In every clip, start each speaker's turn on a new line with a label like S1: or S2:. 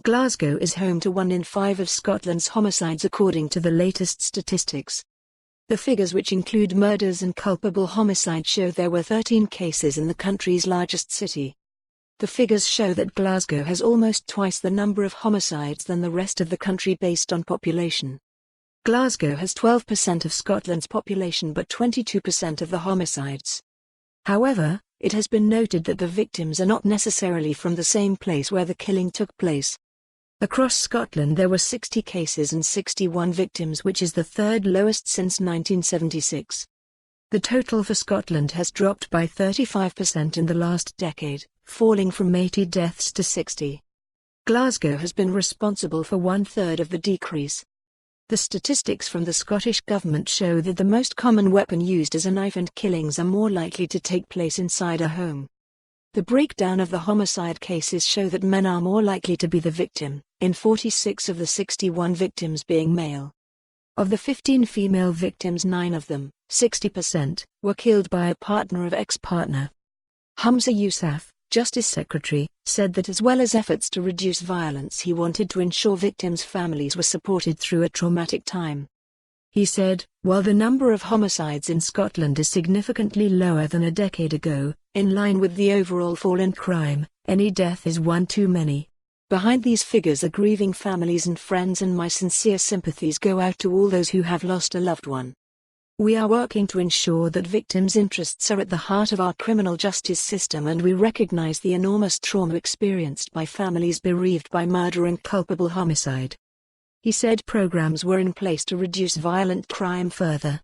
S1: Glasgow is home to 1 in 5 of Scotland's homicides according to the latest statistics. The figures, which include murders and culpable homicide, show there were 13 cases in the country's largest city. The figures show that Glasgow has almost twice the number of homicides than the rest of the country based on population. Glasgow has 12% of Scotland's population but 22% of the homicides. However, it has been noted that the victims are not necessarily from the same place where the killing took place. Across Scotland there were 60 cases and 61 victims, which is the third lowest since 1976. The total for Scotland has dropped by 35% in the last decade, falling from 80 deaths to 60. Glasgow has been responsible for 1/3 of the decrease. The statistics from the Scottish Government show that the most common weapon used is a knife, and killings are more likely to take place inside a home. The breakdown of the homicide cases show that men are more likely to be the victim, in 46 of the 61 victims being male. Of the 15 female victims, 9 of them, 60%, were killed by a partner or ex-partner. Humza Yousaf, Justice Secretary, said that as well as efforts to reduce violence, he wanted to ensure victims' families were supported through a traumatic time. He said, while the number of homicides in Scotland is significantly lower than a decade ago, in line with the overall fall in crime, any death is one too many. Behind these figures are grieving families and friends, and my sincere sympathies go out to all those who have lost a loved one. We are working to ensure that victims' interests are at the heart of our criminal justice system, and we recognize the enormous trauma experienced by families bereaved by murder and culpable homicide. He said programs were in place to reduce violent crime further.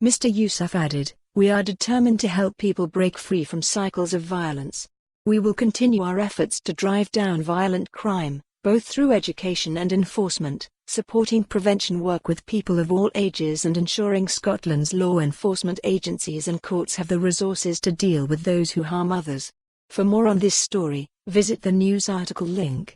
S1: Mr. Yousaf added, "We are determined to help people break free from cycles of violence. We will continue our efforts to drive down violent crime, both through education and enforcement, supporting prevention work with people of all ages, and ensuring Scotland's law enforcement agencies and courts have the resources to deal with those who harm others." For more on this story, visit the news article link.